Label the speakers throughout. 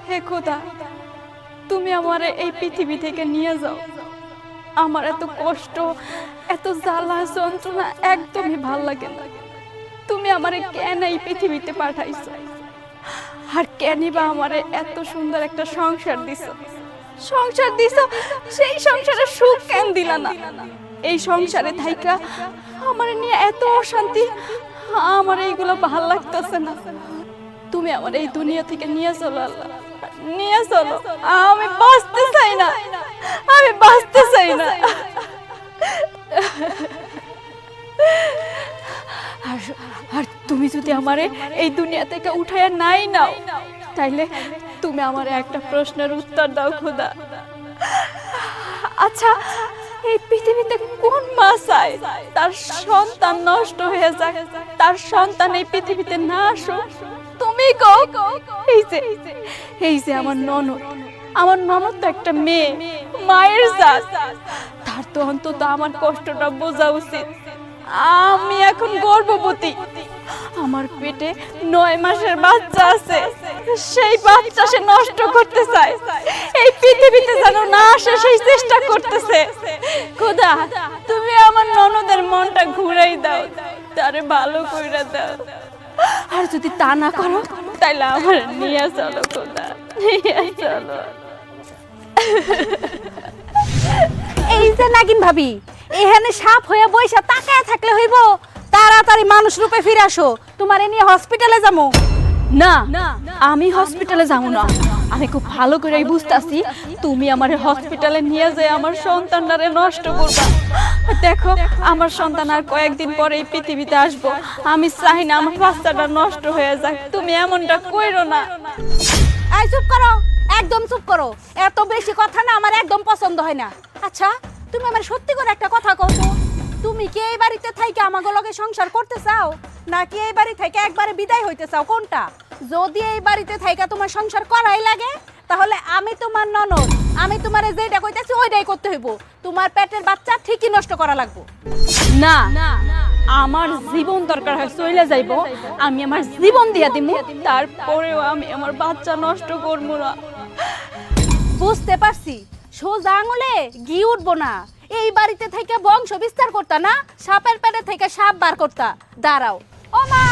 Speaker 1: হে খোদা, তুমি আমারে এই পৃথিবী থেকে নিয়ে যাও। আমার এত কষ্ট, এত জ্বালা যন্ত্রণা একদমই ভাল লাগে না। তুমি আমারে কেন এই পৃথিবীতে পাঠাইছো, আর কেনই বা আমারে এত সুন্দর একটা সংসার দিছো? সেই সংসারে সুখ কেন দিলা না? এই সংসারে থাইকা আমার নিয়ে এত অশান্তি, আমার এইগুলো ভাল লাগতেছে না। তুমি আমার এই দুনিয়া থেকে নিয়ে চলো আল্লাহ, নিয়ে চলো। আমি বাঁচতে চাই না, আমি বাঁচতে চাই না। আর তুমি যদি আমারে এই দুনিয়া থেকে উঠাইয়া নাই নাও, তাইলে তুমি আমারে একটা প্রশ্নের উত্তর দাও খোদা। আচ্ছা, এই পৃথিবীতে কোন মা চায় তার সন্তান নষ্ট হয়ে যায়, তার সন্তান এই পৃথিবীতে না আসুক? তুমি কও। এই যে আমার ননদ তো একটা মেয়ে, মায়ের জাত। তার তো অন্তত আমার কষ্টটা বোঝা উচিত। আমি এখন গর্ভবতী, আমার পেটে 9 মাসের বাচ্চা আছে। সেই বাচ্চা সে নষ্ট করতে চায়, এই পৃথিবীতে যেন না আসে সেই চেষ্টা করতেছে। খোদা, তুমি আমার ননদের মনটা ঘুরাই দাও, তারে ভালো কইরা দাও। আর যদি তা না করো, তাইলে আমার নিয়ে চলো খোদা, নিয়ে চলো।
Speaker 2: এই যে নাগিন ভাবি, এখানে সাপ হয়ে বইসা তাকায় থাকলে হইব? তাড়াতাড়ি মানুষ রূপে ফিরে আসো, তোমারে নিয়ে হসপিটালে যাবো।
Speaker 1: না, আমি হসপিটালে যাবো না। আমি খুব ভালো করেই বুঝতাছি তুমি আমার হসপিটালে নিয়ে যায় আমার সন্তানটারে নষ্ট করবা। দেখো, আমার সন্তান আর কয়েকদিন পরে এই পৃথিবীতে আসবো। আমি চাই না আমার বাচ্চাটা নষ্ট হয়ে যাক। তুমি এমনটা কইরো না।
Speaker 2: এই চুপ করো, একদম চুপ করো। এত বেশি কথা না আমার একদম পছন্দ হয় না। আচ্ছা, তুমি আমার সত্যি করে একটা কথা কও তো, তুমি কি এই বাড়িতে থাইকে আমাগো লগে সংসার করতে চাও, নাকি এই বাড়ি থেকে একবারে বিদায় হইতে চাও? কোনটা? যদি এই বাড়িতে থাইকা তোমার সংসার করাই লাগে, তাহলে আমি তোমার ননদ, আমি তোমারে যেটা কইতাছি ওইটাই করতে হইব। তোমার পেটের বাচ্চা ঠিকই নষ্ট করা লাগবে।
Speaker 1: না, আমার জীবন দরকার হয় চলে যাইবো, আমি আমার জীবন দিয়া দিমু, তারপরেও আমি আমার বাচ্চা নষ্ট করবো না।
Speaker 2: বুঝতে পারছি, সোজা আঙুলে ঘি উঠবো না। এই বাড়িতে থেকে বংশ বিস্তার করতা না, সাপের পেটে থেকে সাপ বার করতা। দাঁড়াও, ও মা,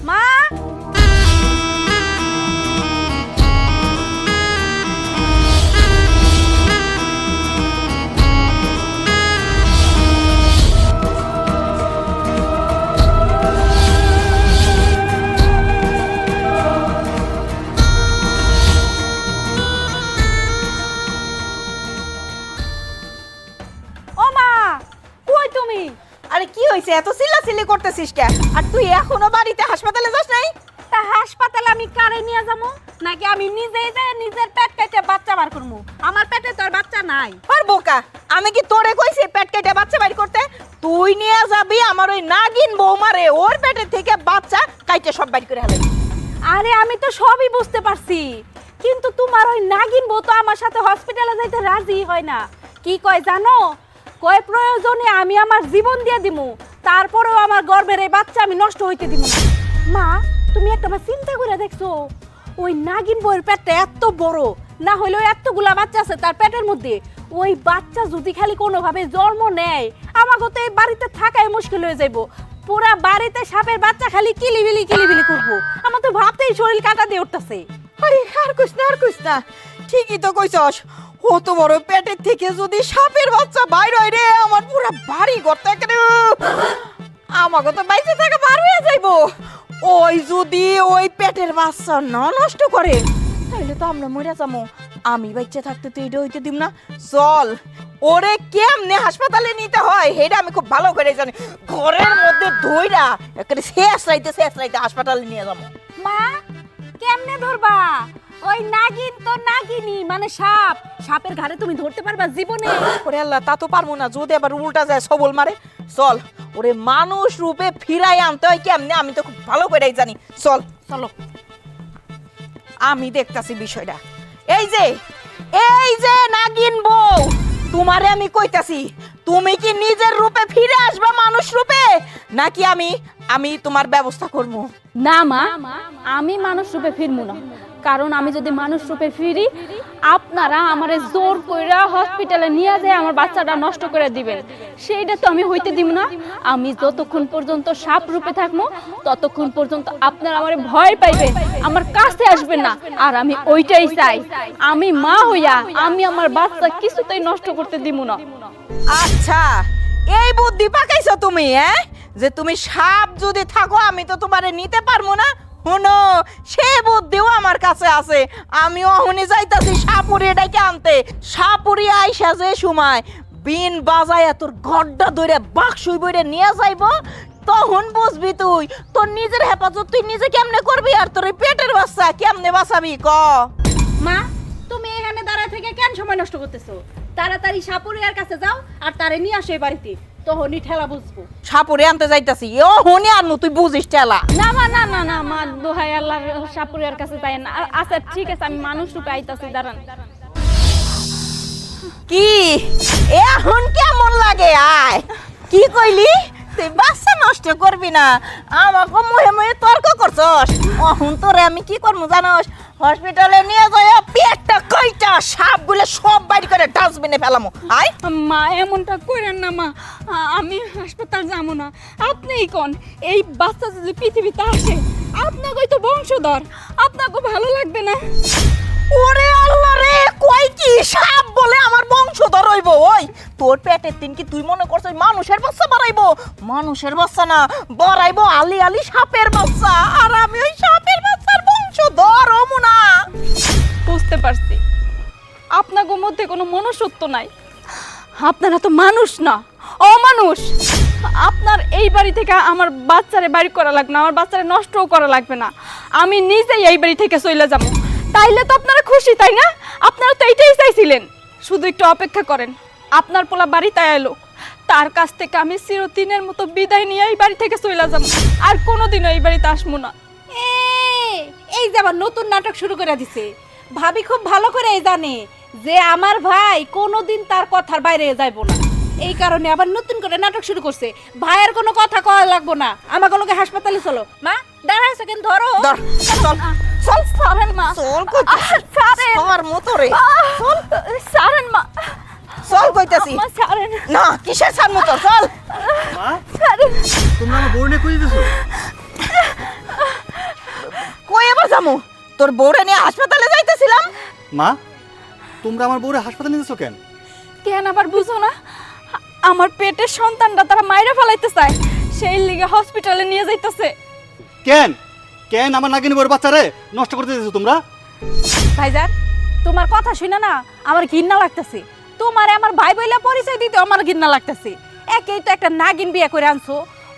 Speaker 2: মা।
Speaker 3: আরে কি হইছে, এত চিল্লাচিল্লি করতেছিস কেন? আর তুই এখনো বাড়িতে হাসপাতালে যাস নাই?
Speaker 2: তা হাসপাতালে আমি কারে নিয়ে যাবো, নাকি আমি নিজেই যাই নিজের পেট কেটে বাচ্চা বার করবো? আমার পেটে তোর বাচ্চা নাই।
Speaker 3: আর বোকা, আমি কি তোরে কইছি পেট কেটে বাচ্চা বাড়ি করতে? তুই নিয়ে যাবি আমার ওই নাগিন বৌমারে, ওর পেটের থেকে বাচ্চা কাইটে সব বাড়ি করে হেলাই।
Speaker 2: আরে আমি তো সবই বুঝতে পারছি, কিন্তু তোমার ওই নাগিন বউ তো আমার সাথে হসপিটালে যাইতে রাজি হয় না। কি কয় জানো? কয় প্রয়োজনে আমি আমার জীবন দিয়ে দিমু, তারপরেও আমার গর্ভের এই বাচ্চা আমি নষ্ট হইতে দিব না। মা, তুমি একটা বার চিন্তা করে দেখছো, ওই নাগিন বউয়ের পেটটা এত বড়, না হইলেও এতগুলা বাচ্চা আছে তার পেটের মধ্যে। ওই বাচ্চা যদি খালি কোনোভাবে জন্ম নেয়, আমাকে তো এই বাড়িতে থাকাই মুশকিল হয়ে যাইব। পুরা বাড়িতে সাপের বাচ্চা খালি কিলিবিলি করবো। আমার তো ভাবতেই শরীর কাটা দিয়ে উঠতেছে।
Speaker 3: আরে আর কইস না, ঠিকই তো কইছস। ও তো বড় পেটের থেকে যদি সাপের বাচ্চা বাইর হয় রে, আমার পুরো বাড়ি ঘরটা একেবারে আমাকে তো বাইরে থাকা বার হয়ে যাইবো। ওই যদি ওই পেটের বাচ্চা না নষ্ট করে, তাইলে তো আমরা মরে যাবো। আমি বাচ্চা থাকতে তো এটা হইতে দিব না। চল, ওরে কেমনে হাসপাতালে নিতে হয় সেটা আমি খুব ভালো করে জানি। ঘরের মধ্যে ধইরা একেবারে শেষ রাইতে হাসপাতালে নিয়ে যাবো।
Speaker 2: মা, কেমনে ধরবা? ওই নাগিন তো নাগিনি, মানে সাপ। সাপের ঘাড়ে তুমি ধরতে পারবা জীবনে?
Speaker 3: ওরে আল্লাহ, তা তো পারবো না। যদি আবার উল্টা যায় সবল মারে। চল, ওরে মানুষ রূপে ফিরাই আনতে হয় কেমনে আমি তো খুব ভালো করেই জানি। চল
Speaker 2: চলো,
Speaker 3: আমি দেখতাছি বিষয়টা। এই যে নাগিন বউ, তোমারে আমি কইতাছি, তুমি কি নিজের রূপে ফিরে আসবা মানুষ রূপে, নাকি আমি তোমার ব্যবস্থা করবো?
Speaker 1: না মা, আমি মানুষ রূপে ফিরবো না।
Speaker 2: কারণ আমি যদি মানুষ রূপে ফিরি আপনারা আমারে জোর কইরা হসপিটালে নিয়ে যায় আমার বাচ্চাটা নষ্ট করে দিবেন, সেইটা তো আমি হইতে দিব না। আমি যতক্ষণ পর্যন্ত সাপ রূপে থাকবো ততক্ষণ পর্যন্ত আপনারা আমারে ভয় পাইবেন, আমার কাছে আসবেন না। আর আমি ওইটাই চাই, আমি মা হইয়া আমি আমার বাচ্চা কিছুতেই নষ্ট করতে দিব না।
Speaker 3: আচ্ছা, এই বুদ্ধি পাকাইছো তুমি, যে তুমি সাপ যদি থাকো আমি তো তোমারে নিতে পারবো না। শুনো, সে বুদ্ধিও আমার কাছে আছে। আমিও অহনি যাইতাছি সাপুরি ডাকে আনতে। সাপুরি আইসা যে সময় বিন বাজায় তোর গড্ডা ধরে বাক্সই বইরে নিয়ে যাইব, তখন বুঝবি তুই তোর নিজের হেফাজত তুই নিজে কেমনে করবি, আর তোর এই পেটের বাচ্চা কেমনে বাঁচাবি ক।
Speaker 2: মা, তুমি এখানে দাঁড়া থেকে কেন সময় নষ্ট করতেছো? তাড়াতাড়ি সাপুরিয়ার কাছে যাও আর তারে নিয়ে আসো এই বাড়িতে, তখনই ঠেলা বুঝবো।
Speaker 3: সাপুরি আনতে যাইতাছি, ও হনি আনু তুই বুঝিস ঠেলা।
Speaker 2: না মা, না না না মা, দোহাই আল্লাহর, সাপুরিয়ার কাছে যাই না। আচ্ছা ঠিক আছে, আমি মানুষ রূপে আইতাছি, দাঁড়ান।
Speaker 3: কি এখন কেমন লাগে? আয়, কি কইলি? তুই বাচ্চা নষ্ট করবি না, আমাকে মুহে মুহে তর্ক করছস। এখন তোরে আমি কি করবো জানোস? হসপিটালে নিয়ে যাই পেটটা কইটা সাপগুলো সব বাইরে করে ডাস্টবিনে ফেলামো। আয়
Speaker 1: মা, এমনটা করেন না মা, আমি হাসপাতাল যাবো না। আপনিই কোন, এই বাচ্চা যদি পৃথিবীতে আসে আপনাকেই তো বংশধর, আপনাকে ভালো লাগবে না?
Speaker 3: ওরে আল্লাহ রে, কই কি সাপ বলে আমার বংশধর হইব? ওই তোর পেটের তিন কি তুই মনে করছিস মানুষের বাচ্চা বাড়াইবো? মানুষের বাচ্চা না, বাড়াইবো আলি আলি সাপের বাচ্চা। আর আমি ওই সাপের বাচ্চার বংশধর হবো না।
Speaker 1: বুঝতে পারছি আপনাদের মধ্যে কোনো মনুষ্যত্ব নাই, আপনারা তো মানুষ না, অমানুষ। আপনার এই বাড়ি থেকে আমার বাচ্চারে বাড়ি করা লাগবে না, আমার বাচ্চারে নষ্টও করা লাগবে না। আমি নিজেই এই বাড়ি থেকে চলে যাব। তাইলে তো আপনারা খুশি, তাই না? আপনারা তো এইটাই চাইছিলেন। শুধু একটু অপেক্ষা করেন, আপনার পোলা বাড়িতে এলো, তার কাছ থেকে আমি চিরদিনের মতো বিদায় নিয়ে এই বাড়ি থেকে চলে যাব, আর কোনোদিনও এই বাড়িতে আসবো না।
Speaker 2: এই যে আবার নতুন নাটক শুরু করে দিছে। ভাবি খুব ভালো করে জানে যে আমার ভাই কোনোদিন তার কথার বাইরে যাইব না, এই কারণে আবার নতুন করে নাটক শুরু করছে। ভাইয়ের কোনো কথা কওয়া লাগবো না, আমাকে লোকে হাসপাতালে চলো। মা দাঁড়ায় সেকেন্ড ধরো।
Speaker 3: ধর, চল
Speaker 1: চল সারেন মা,
Speaker 3: চল কইতাছি,
Speaker 1: সারেন
Speaker 3: আমার মতো রে,
Speaker 1: চল সারেন মা,
Speaker 3: চল কইতাছি।
Speaker 1: মা সারেন
Speaker 3: না, কিসের সার মতো? চল।
Speaker 4: মা,
Speaker 1: সারেন।
Speaker 4: তোমরা আমার বউ নিয়ে কই দিছো?
Speaker 3: কই আবার যামু? তোর বউরে নিয়ে হাসপাতালে যাইতেছিলাম।
Speaker 4: মা, তোমরা আমার বউরে হাসপাতালে নিয়ে দিছো কেন?
Speaker 1: কেন আবার বুঝো না? আমার পেটের সন্তানটা তারা মাইরা ফেলাইতে চায়, সেই লিগে হসপিটালে নিয়ে যাইতেছে।
Speaker 4: কেন কেন আমার নাগিনী বউর বাচ্চারে নষ্ট করতে দিছো তোমরা?
Speaker 2: ভাইজান, তোমার কথা শুনে না আমার ঘৃণা লাগতেছে। তোমার আমার ভাই বইলা পরিচয় দিতে আমার ঘৃণা লাগতেছে। একেই তো একটা নাগিন বিয়ে করে আনছো,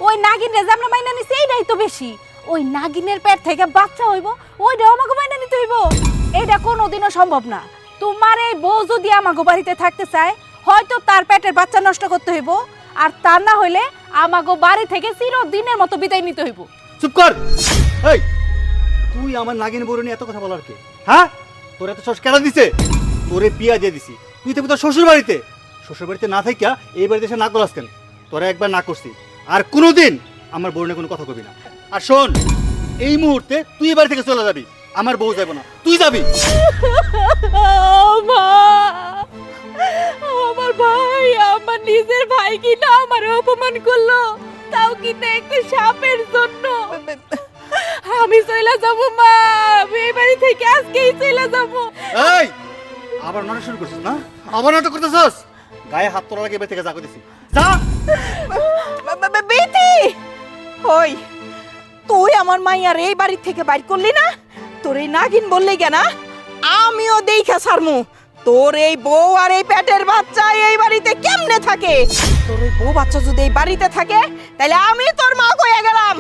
Speaker 2: ওই নাগিন রে যে আমরা মাইনা নিছি এইটাই তো বেশি। ওই নাগিনের পেট থেকে বাচ্চা হইব, ওইটাও আমাকে মাইনা নিতে হইব? এইটা কোনোদিনও সম্ভব না। তোমার এই বউ যদি আমাকে বাড়িতে থাকতে চায়, হয়তো তার পেটের বাচ্চা নষ্ট করতে হইব, আর তা না হইলে আমাকে বাড়ি থেকে চিরদিনের মতো বিদায় নিতে হইব।
Speaker 4: চুপ কর। এই, তুই আমার নাগিনী বউরে নিয়ে এত কথা বলার কে? হ্যাঁ, তোর এত সাহস কেন দিছে? তোরে বিয়া দিয়ে দিছি, তুই তো তোর শ্বশুর বাড়িতে। শ্বশুর বাড়িতে না থাকিয়া এই বাড়িতে এসে না করাস কেন? তোরা একবার না করছি, আর কোনোদিন আমার বউ নিয়ে কোনো কথা কবি না। আর শোন, এই মুহূর্তে তুই এই বাড়ি থেকে চলে যাবি, আমার বউ যাবো না, তুই যাবি।
Speaker 1: মা, আমার ভাই, আমার নিজের ভাই কিনা আমার অপমান করলো, তাও কিনা একটা সাপের জন্য। আমি চলে যাব মা, আমি এই বাড়ি থেকে আজকেই চলে যাব।
Speaker 4: এই, আবার নাটক শুরু করছিস না? আবার নাটক করতেছস? গায়ে হাত তোলা লাগে, এবার থেকে যা করতেছি যা।
Speaker 3: বেটি, ওই তুই আমার মাইয়ার এই বাড়ি থেকে বাইর করলি না? তোর এই নাগিন বললি কেনা? আমিও দেখা ছাড়মু তোর এই বউ আর এই পেটের বাচ্চা এই বাড়িতে কেমনে থাকে। তোর এই বউ বাচ্চা যদি এই বাড়িতে থাকে, তাহলে আমি তোর মা কইয়া গেলাম,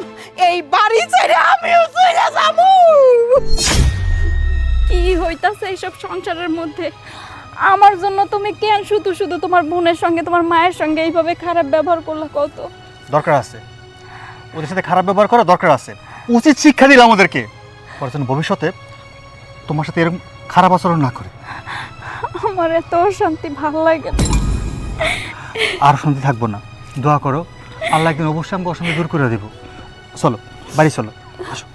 Speaker 3: এই বাড়ি ছেড়ে আমিও চলে যাবো।
Speaker 1: কি হইতাছে এইসব সংসারের মধ্যে? আমার জন্য তুমি কেন শুধু শুধু তোমার বোনের সঙ্গে তোমার মায়ের সঙ্গে এইভাবে খারাপ ব্যবহার করলা? কত
Speaker 4: দরকার আছে ওদের সাথে খারাপ ব্যবহার করা, দরকার আছে। উচিত শিক্ষা দিলাম ওদেরকে, ওরা যেন ভবিষ্যতে তোমার সাথে এরকম খারাপ আচরণ না করে।
Speaker 1: আমার এত শান্তি ভালো লাগে না।
Speaker 4: আর শান্তি থাকবো না। দোয়া করো, আল্লাহ একদিন অবশ্যই আমাকে অশান্তি দূর করে দেবো। চলো বাড়ি চলো, আসো।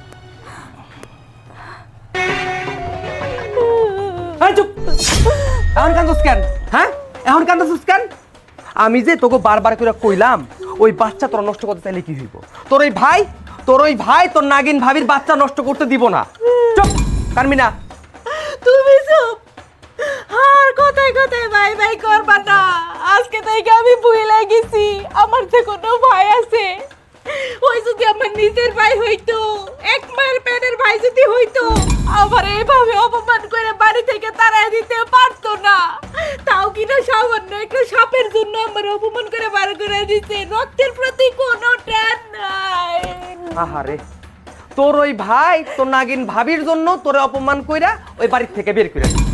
Speaker 5: এখন কান্দছিস কেন? হ্যাঁ, এখন কান্দছিস কেন? আমি যে তোকে বারবার করে কইলাম ওই বাচ্চা তোরা নষ্ট করতে চাইলে কি হইব? তোর ওই ভাই তোর নাগিন ভাবির বাচ্চা নষ্ট করতে দিব না। চুপ, কানবি না।
Speaker 3: তুমি চুপ। আর কথায় কথায় ভাই ভাই করবা না। আজকে থেকে আমি ভুলে গেছি আমার যে কোনো ভাই আছে। ওই যদি আমার নিজের ভাই হইতো, এক মায়ের পেটের ভাই যদি হইতো, আমার এইভাবে অপমান করে বাড়ি থেকে তাড়ায় দিতে পারতো না। তাও কিনা সামান্য একটা সাপের জন্য আমার অপমান করে বার করে দিতে। রক্তের প্রতি কোনো টান নাই।
Speaker 5: আহারে, তোর ওই ভাই তোর নাগিন ভাবির জন্য তোরে অপমান কইরা ওই বাড়ি থেকে বের করে দিছে।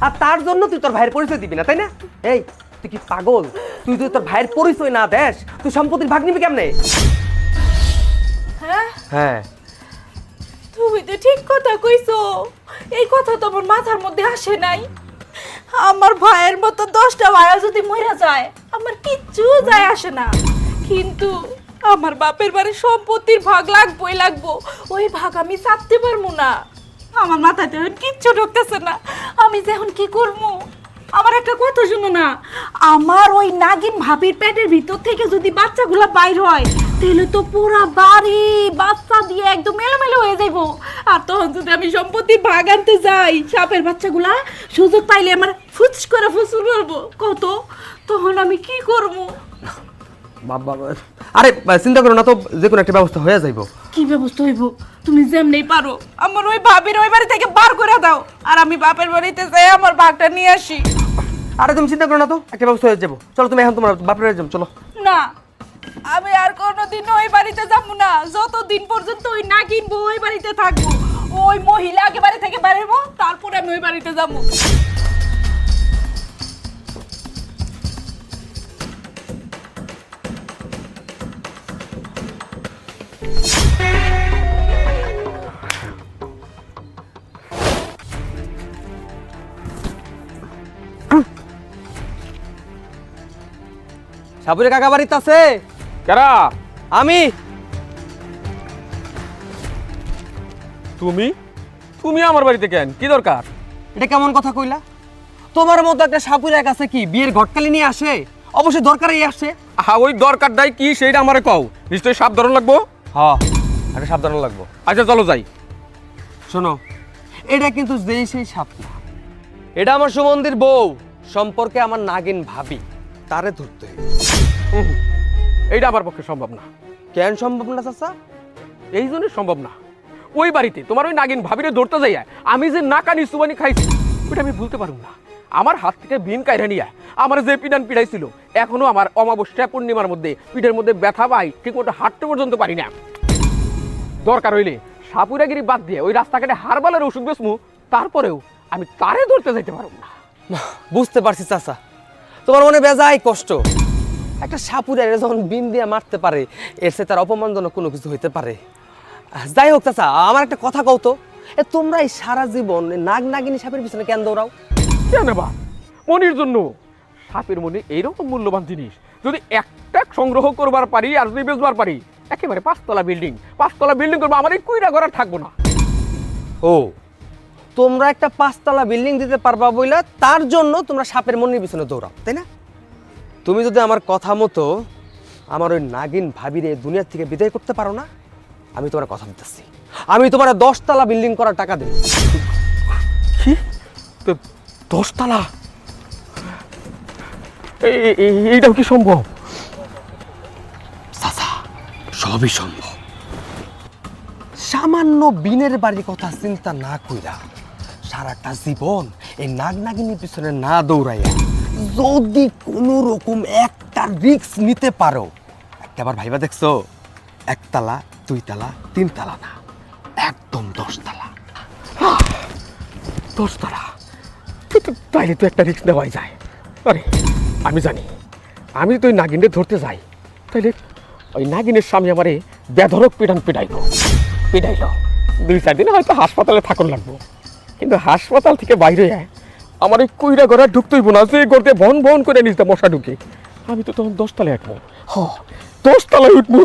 Speaker 5: আর তার জন্য তুই তোর ভাইয়ের পরিচয় দিবি না, তাই না? এই তুই কি পাগল? তুই যদি তোর ভাইয়ের পরিচয় না দেস তুই সম্পত্তির ভাগ নিবি কেমনে?
Speaker 3: হ্যাঁ,
Speaker 5: হ্যাঁ,
Speaker 3: তুমি তো ঠিক কথা কইছো। এই কথা তো আমার মাথার মধ্যে আসে নাই। আমার ভাইয়ের মতো 10টা ভাইয়া যদি মরে যায় আমার কিচ্ছু যায় আসে না, কিন্তু আমার বাপের বাড়ির সম্পত্তির ভাগ লাগবোই লাগবো। ওই ভাগ আমি ছাড়তে পারবো না। আমার মাথায় তো এখন কিচ্ছু ঢুকতেছে না। আমি যে এখন কি করবো? আমার একটা কথা শুনো না, আমার ওই নাগিন ভাবির পেটের ভিতর থেকে যদি বাচ্চাগুলা বাইর হয় তাহলে তো পুরা বাড়ি বাচ্চা দিয়ে একদম মেলোমেলো হয়ে যাইবো। আর তখন যদি আমি সম্পত্তির ভাগ আনতে যাই, সাপের বাচ্চাগুলা সুযোগ পাইলে আমার ফুচ করে ফুসুর করবো কত, তখন আমি কি করবো?
Speaker 5: আরে চিন্তা করো না তো, যে কোনো একটা ব্যবস্থা হয়ে যাইব।
Speaker 3: কি ব্যবস্থা হইব? তুমি যেমনি পারো আমার ওই ভাবির ওই বাড়ি থেকে বার করে দাও, আর আমি বাপের বাড়িতে যাই আমার ভাগটা নিয়ে আসি।
Speaker 5: আরে তুমি চিন্তা করো না তো, একটা ব্যবস্থা হয়ে যাবো। চলো তুমি এখন তোমার বাপের বাড়ি যাও, চলো।
Speaker 3: না, আমি আর কোনোদিন ওই বাড়িতে যাবো না যতদিন পর্যন্ত ওই নাগিন বউ ওই বাড়িতে থাকবো। ওই মহিলা আগে বাড়ি থেকে বেরোবো, তারপরে আমি ওই বাড়িতে যাবো।
Speaker 5: সাবুরে কাকা বাড়িতে আছে?
Speaker 6: কারা?
Speaker 5: আমি।
Speaker 6: তুমি তুমি আমার বাড়িতে কেন? কি দরকার?
Speaker 5: এটা কেমন কথা কইলা? তোমার মতো একটা সাপুরের কাছে কি বিয়ের ঘটকালি নিয়ে আসে? অবশ্যই দরকারই আসে।
Speaker 6: ওই দরকারটাই কি সেইটা আমারে কও। নিশ্চয়ই সাবধান লাগবো।
Speaker 5: হ্যাঁ, একটা সাবধান লাগবো।
Speaker 6: আচ্ছা চলো যাই।
Speaker 5: শোনো, এটা কিন্তু যেই সেই সাপ না, এটা আমার সুমন্দির বউ সম্পর্কে আমার নাগিন ভাবি, তারে ধরতে হবে।
Speaker 6: এইটা আমার পক্ষে সম্ভব না।
Speaker 5: কেন সম্ভব না চাচা?
Speaker 6: এই জন্য সম্ভব না। ওই বাড়িতে তোমার ওই নাগিন ভাবিরে ধরতে যাইয়া আমি যে নাকানি সুবানি খাইছি ওটা আমি ভুলতে পারব না। আমার হাত থেকে বিন কাইরা নিয়া আমার যে পিডান পিড়াইছিল, এখনো আমার অমাবস্যা পূর্ণিমার মধ্যে পিঠের মধ্যে ব্যথা পাই, ঠিক মতো হাঁটতে পর্যন্ত পারি না। দরকার হইলে সাপুরাগিরি বাদ দিয়ে ওই রাস্তাঘাটে হারবালের ওষুধ বেসমু, তারপরেও আমি তারে ধরতে যাইতে পারব না।
Speaker 5: বুঝতে পারছি চাচা, তোমার মনে বেজায় কষ্ট। একটা সাপুরে যখন বিন দিয়ে মারতে পারে, এর সে তার অপমানজনক কোনো কিছু হইতে পারে। যাই হোক চাচা, আমার একটা কথা কও তো, তোমরা এই সারা জীবন নাগ নাগিনী সাপের পিছনে কেন দৌড়াও?
Speaker 6: কেন বা? মনির জন্য। সাপের মনে এইরকম মূল্যবান জিনিস যদি একটা সংগ্রহ করবার পারি আর যদি বেচবার পারি, একেবারে 5 তলা বিল্ডিং করবো, আমার এই কুইরা ঘর আর থাকবো না।
Speaker 5: ও, তোমরা একটা 5 তলা বিল্ডিং দিতে পারবা বইলা তার জন্য তোমরা সাপের মনির পিছনে দৌড়াও, তাই না? তুমি যদি আমার কথা মতো আমার ওই নাগিন ভাবিরে দুনিয়া থেকে বিদায় করতে পারো না, আমি তোমার কথা দিতেছি, আমি তোমার 10 তলা বিল্ডিং করার টাকা দেব।
Speaker 6: কি? 10 তলা? এইটাও কি সম্ভব?
Speaker 5: চাচা, সবই সম্ভব। সামান্য বিনের বাড়ির কথা চিন্তা না কইরা সারাটা জীবন এই নাগ নাগিনীর পিছনে না দৌড়াইয়া যদি কোনো রকম একটা রিস্ক নিতে পারো, একটাবার ভাইবা দেখছো, 1 তলা 2 তলা 3 তলা না, একদম 10 তলা।
Speaker 6: 10 তলা? তাইলে তো একটা রিস্ক নেওয়াই যায়। আরে আমি জানি, আমি তো ওই নাগিনে ধরতে যাই, তাইলে ওই নাগিনের স্বামী আমারে বেধরক পিটাইলো। 2-4 দিন হয়তো হাসপাতালে থাকুন লাগবো, কিন্তু হাসপাতাল থেকে বাইরে আমার এই কইরা ঘরে ঢুকতেইব না, যে গড়তে ভন করে নিচে মশা ঢুকে। আমি তো তখন 10 তলায় উঠবো। 10 তলায় উঠবো।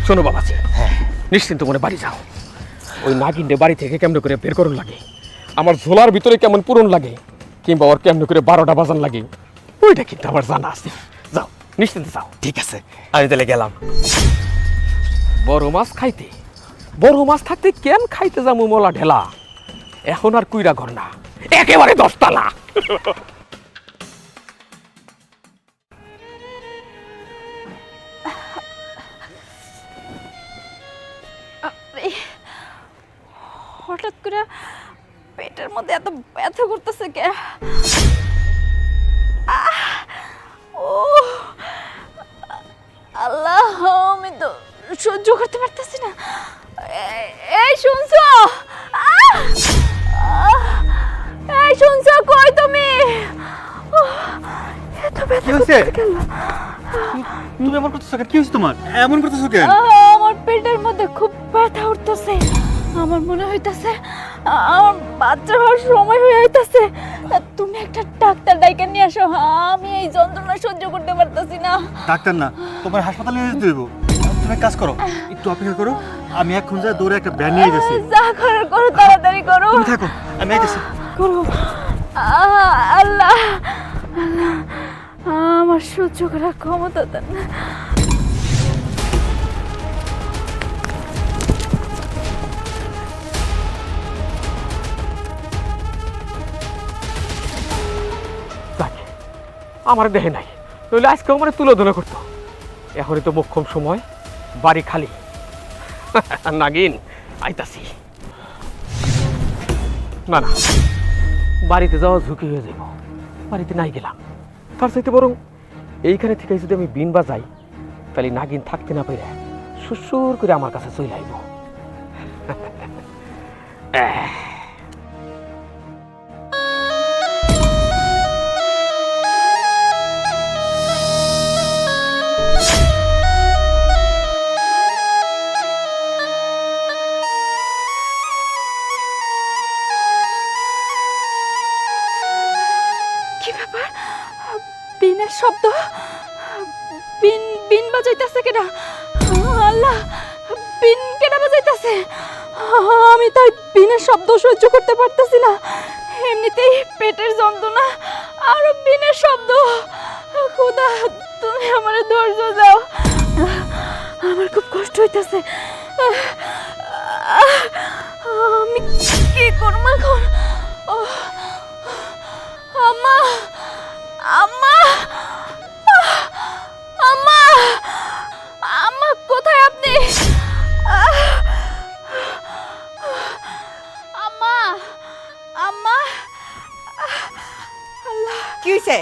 Speaker 6: শোনো বাবাজি, নিশ্চিন্ত মনে বাড়ি যাও। ওই নাগিনটা বাড়ি থেকে কেমন করে বের করুন লাগে, আমার ঝোলার ভিতরে কেমন পূরণ লাগে কিংবা ওর কেমন করে 12টা বাজান লাগে ওইটা কিন্তু আমার জানা আছে। যাও নিশ্চিন্তে যাও।
Speaker 5: ঠিক আছে, আমি তাহলে গেলাম।
Speaker 6: বড় মাছ থাকতে কেন খাইতে যাবো মলা ঢেলা? এখন আর কুইরা ঘর না, একেবারে 10 তালা।
Speaker 1: হঠাৎ করে পেটের মধ্যে এত ব্যথা করতেছে কে? ও আল্লাহ, আমি তো সহ্য করতে পারতেছি না। এই শুনছো? এই শুনছো? কই তুমি? এত ব্যথা
Speaker 4: কি হয়েছে?
Speaker 1: করতেছে কেন?
Speaker 4: তুমি এমন করতেছো কেন? কি হয়েছে তোমার? এমন করতেছো কেন?
Speaker 1: আমার পেটের মধ্যে খুব ব্যথা উঠতেছে। আমার মনে হইতাছে আমার বাচ্চা হওয়ার সময় হয়ে হইতাছে। তুমি একটা ডাক্তার ডাইকা নিয়ে আসো, আমি এই যন্ত্রণা সহ্য করতে পারতাছি না।
Speaker 4: ডাক্তার না, তোমার হাসপাতালে নিয়ে যেতে হইব। তুমি এক কাজ করো, একটু অপেক্ষা করো, আমি এখন যা দৌড়ে একটা ভ্যান নিয়ে যাচ্ছি।
Speaker 1: যা করার করো, তাড়াতাড়ি করো।
Speaker 4: তুমি থাকো, আমি আইতেছি।
Speaker 1: করো। আল্লাহ আল্লাহ, আমার সহ্য করার ক্ষমতা দেন না।
Speaker 6: যাকে আমার দেহে নাই, নইলে আজকে আমার তুলোধনা করতো। এখনই তো মোক্ষম সময়, বাড়ি খালি। নাগিন আইতাছি। না না, বাড়িতে যাওয়া ঝুঁকি হয়ে যাইব। বাড়িতে নাই গেলাম, তার চাইতে বরং এইখানে থেকে যদি আমি বিন বাজাই, তাহলে নাগিন থাকতে না পেরে সুসুর করে আমার কাছে চলে আইব।
Speaker 1: কি ব্যাপার? বিনের শব্দ, বিন বিন বাজাইতেছে কেডা? আল্লাহ, বিন কেডা বাজাইতেছে? আমি তাই বিনের শব্দ সহ্য করতে পারতেছি না। এমনিতেই পেটের যন্ত্রণা, আরো বিনের শব্দ। খোদা, তুমি আমার ধৈর্য দাও, আমার খুব কষ্ট হইতেছে। আমি কি করবো এখন? আম্মা, আম্মা, আম্মা, আম্মা, কোথায় আপনি? আম্মা, আম্মা, আল্লাহ।
Speaker 3: কি হইছে?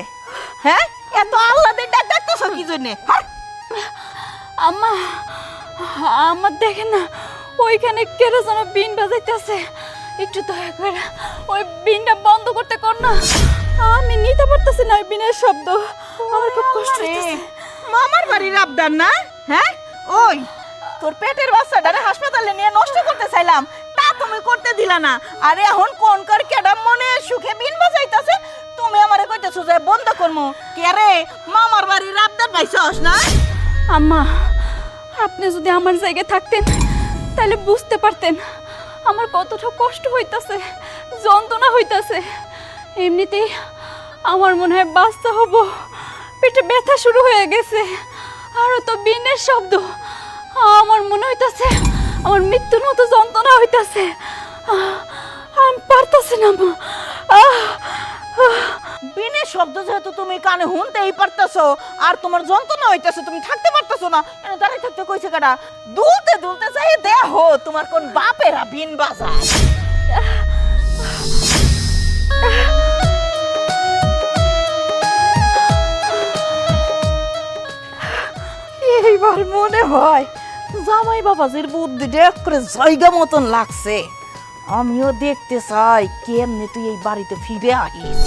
Speaker 3: হ্যাঁ, এত আল্লাদের ডাক ডাকতেছো কি জন্য?
Speaker 1: আম্মা, আমার দেখেন না, ওইখানে কেন যেন বিন বাজাইতেছে। একটু দয়া করে ওই বিনটা বন্ধ করতে কর না। আমি নিতে পারতেছি না ওই বিনের শব্দ, আমার খুব কষ্ট হইতেছে।
Speaker 3: মামার বাড়ির আবদার না? হ্যাঁ, ওই তোর পেটের বাচ্চাটারে হাসপাতালে নিয়ে নষ্ট করতে চাইলাম, তা তুমি করতে দিলা না। আরে এখন কোন কর কেডা মনে সুখে বিন বাজাইতাছে, তুমি আমারে কইতেছো যে বন্ধ করমু? কে রে, মামার বাড়ির আবদার পাইছস না?
Speaker 1: আম্মা, আপনি যদি আমার জায়গায় থাকতেন তাহলে বুঝতে পারতেন আমার কতটা কষ্ট হইতাছে, যন্ত্রণা হইতাছে। এমনিতেই আমার মনে হয় বাচ্চা হব, পেটে ব্যথা শুরু হয়ে গেছে, আরও তো বিনের শব্দ। আমার মনে হইতাছে আমার মৃত্যুর মতো যন্ত্রণা হইতাছে। আমি পারতাছি না মা।
Speaker 3: বিনের শব্দ যেহেতু তুমি কানে শুনতেই পারতেছো, আর তোমার যন্ত্রণা হইতেছে, তুমি থাকতে পারতেছো না, এনে দাঁড়িয়ে থাকতে কইছে কেডা? দুলতে দুলতে চাই দেহ তোমার কোন বাপেরা বিন বাজায়। এইবার মনে হয় জামাই বাবাজির বুদ্ধিটা করে জায়গা মতন লাগছে। আমিও দেখতে চাই কেমনে তুই এই বাড়িতে ফিরে আহিস।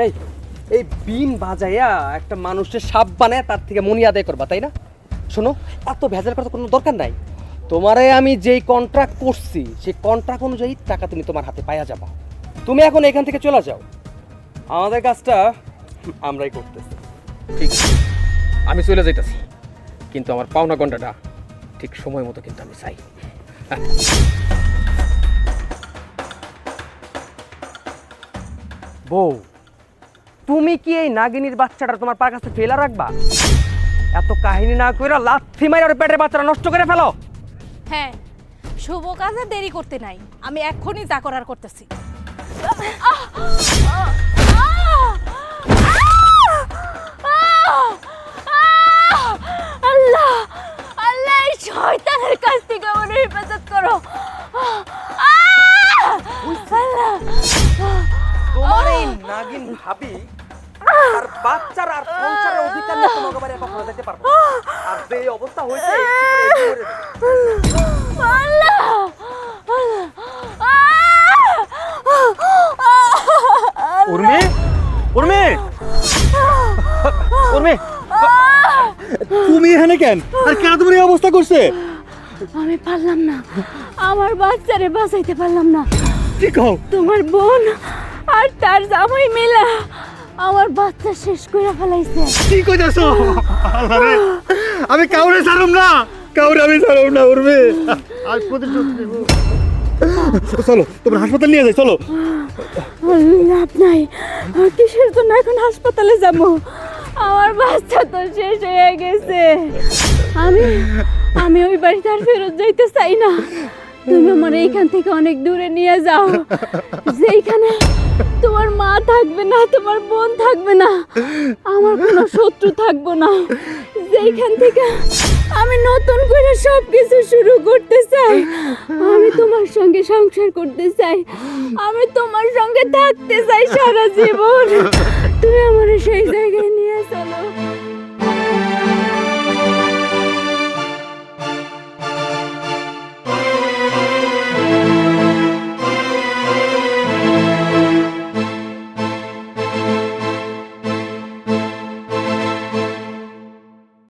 Speaker 5: এই এই বিন বাজাইয়া একটা মানুষের সাপ বানায় তার থেকে মনি আদায় করবা, তাই না? শোনো, এত ভেজাল করার কোনো দরকার নাই। তোমারে আমি যেই কন্ট্রাক্ট করছি সেই কন্ট্রাক্ট অনুযায়ী টাকা তুমি তোমার হাতে পাইয়া যাবা। তুমি এখন এখান থেকে চলে যাও, আমাদের কাজটা আমরাই করতেছি।
Speaker 6: ঠিক আছে, আমি চলে যাইতাছি, কিন্তু আমার পাওনা ঘন্টাটা ঠিক সময় মতো কিন্তু আমি চাই।
Speaker 5: বউ, তুমি কি এই নাগিনীর বাচ্চাটা তোমার পার কাছে ফেলা রাখবা? এত কাহিনী না কইরা লাথি মাইরা ওর পেটের বাচ্চাটা নষ্ট করে ফেলো।
Speaker 2: হ্যাঁ, শুভ কাজে দেরি করতে নাই, আমি এক্ষুনি যা করার করতেছি।
Speaker 1: আল্লাহ আল্লাহ, এই শয়তানের কাছ থেকে আমার হেফাজত করো। আল্লাহ,
Speaker 5: তোমার এই নাগিন ভাবি আর বাচ্চার আর সংসারের অধিকার নিয়ে তোমাকে বাড়ি কখনো যেতে পারবো না। আর যে এই অবস্থা হয়েছে
Speaker 1: আল্লাহ,
Speaker 4: উর্মি, উর্মি, উর্মি, তুমি এখানে কেন? আর কেন তোমার এই অবস্থা করছে?
Speaker 1: আমি পারলাম না, আমার বাচ্চারে বাঁচাইতে পারলাম না।
Speaker 4: কি কও?
Speaker 1: তোমার বোন আর তার জামাই মিলা আমার বাচ্চা শেষ করে ফেলাইছে।
Speaker 4: কি কইতাছো? আল্লাহ রে, আমি কাউরে ছাড়ুম না, কাউরে আমি ছাড়ুম না উর্মি। আজ প্রতিশোধ নেব। চলো, তোমার হাসপাতাল নিয়ে যাই, চলো।
Speaker 1: লাভ নাই, আর কিসের জন্য এখন হাসপাতালে যাব? আমার বাচ্চা তো শেষ হয়ে গেছে। আমি আমি ওই বাড়িতে আর ফেরত যাইতে চাই না। তুমি আমার এইখান থেকে অনেক দূরে নিয়ে যাও, যেইখানে তোমার মা থাকবে না, তোমার বোন থাকবে না, আমার কোনো শত্রু থাকবো না, যেইখান থেকে আমি নতুন করে সব কিছু শুরু করতে চাই। আমি তোমার সঙ্গে সংসার করতে চাই, আমি তোমার সঙ্গে থাকতে চাই সারা জীবন। তুমি আমার সেই জায়গায় নিয়ে চলো।